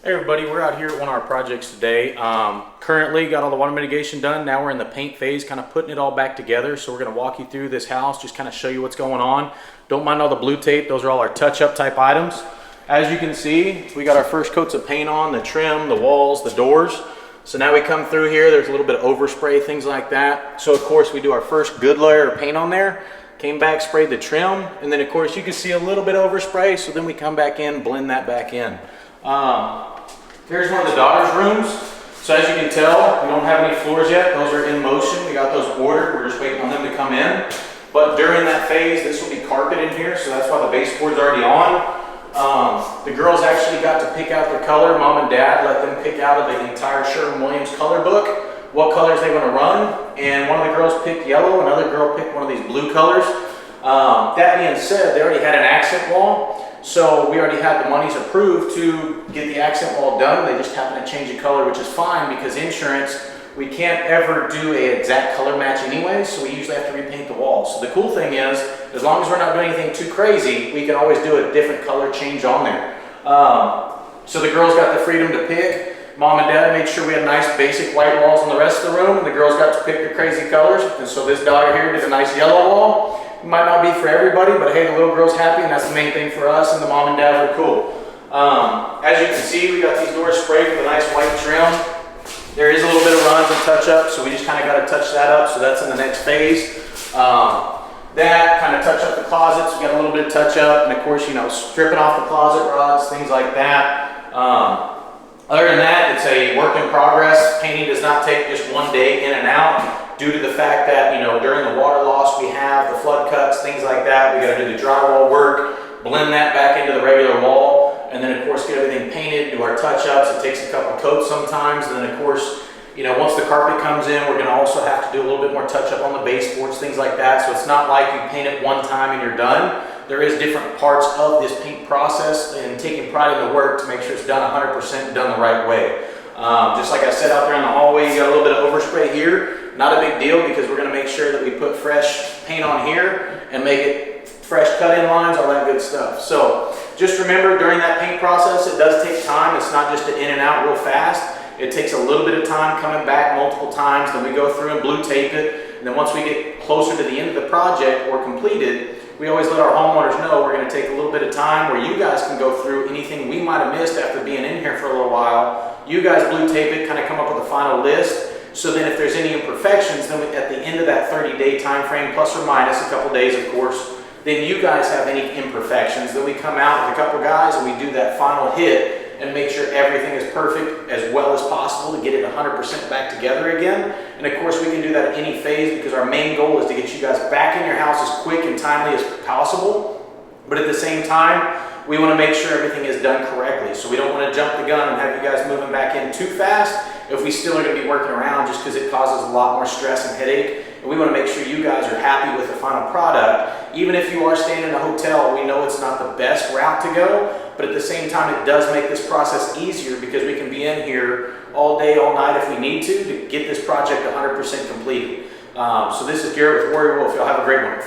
Hey everybody, we're out here at one of our projects today. Currently got all the water mitigation done. Now we're in the paint phase, kind of putting it all back together. So we're going to walk you through this house, just kind of show you what's going on. Don't mind all the blue tape. Those are all our touch-up type items. As you can see, we got our first coats of paint on, the trim, the walls, the doors. So now we come through here, there's a little bit of overspray, things like that. So of course we do our first good layer of paint on there. Came back, sprayed the trim, and then of course you can see a little bit of overspray, so then we come back in, blend that back in. Here's one of the daughter's rooms. So as you can tell, we don't have any floors yet. Those are in motion. We got those ordered. We're just waiting on them to come in. But during that phase, this will be carpet in here, so that's why the baseboard's already on. The girls actually got to pick out the color. Mom and Dad let them pick out of the entire Sherwin-Williams color book what colors they want to run. And one of the girls picked yellow, another girl picked one of these blue colors. That being said, they already had an accent wall. So we already had the monies approved to get the accent wall done. They just happen to change the color, which is fine because insurance, we can't ever do an exact color match anyway, so we usually have to repaint the walls. So the cool thing is, as long as we're not doing anything too crazy, we can always do a different color change on there. So the girls got the freedom to pick. Mom and Dad made sure we had nice basic white walls in the rest of the room, and the girls got to pick the crazy colors. And so this daughter here did a nice yellow wall. It might not be for everybody, but hey, the little girl's happy, and that's the main thing for us, and the mom and dad are cool. As you can see, we got these doors sprayed with a nice white trim. There is a little bit of runs and touch-up, so we just kind of got to touch that up, so that's in the next phase. That kind of touch up the closets, we got a little bit of touch-up, and of course, you know, stripping off the closet rods, things like that. Other than that, it's a work in progress. Painting does not take just one day in and out. Due to the fact that, you know, during the water loss we have, the flood cuts, things like that, we got to do the drywall work, blend that back into the regular wall, and then of course get everything painted, do our touch-ups. It takes a couple coats sometimes, and then of course, you know, once the carpet comes in, we're going to also have to do a little bit more touch-up on the baseboards, things like that. So it's not like you paint it one time and you're done. There is different parts of this paint process, and taking pride in the work to make sure it's done 100% done the right way. Just like I said out there in the hallway, you got a little bit of overspray here. Not a big deal because we're going to make sure that we put fresh paint on here and make it fresh cut-in lines, all that good stuff. So just remember, during that paint process, it does take time. It's not just an in and out real fast. It takes a little bit of time coming back multiple times. Then we go through and blue tape it. And then once we get closer to the end of the project or completed, we always let our homeowners know we're going to take a little bit of time where you guys can go through anything we might have missed after being in here for a little while. You guys blue tape it, kind of come up with a final list. So then if there's any imperfections, then at the end of that 30-day time frame, plus or minus a couple days, of course, then you guys have any imperfections. Then we come out with a couple guys and we do that final hit and make sure everything is perfect as well as possible to get it 100% back together again. And of course, we can do that at any phase because our main goal is to get you guys back in your house as quick and timely as possible. But at the same time, we want to make sure everything is done correctly. So we don't want to jump the gun and have you guys moving back in too fast if we still are going to be working around, just because it causes a lot more stress and headache. And we want to make sure you guys are happy with the final product. Even if you are staying in a hotel, we know it's not the best route to go, but at the same time, it does make this process easier because we can be in here all day, all night if we need to get this project 100% completed. So this is Garrett with Warrior Wolf. Y'all have a great one.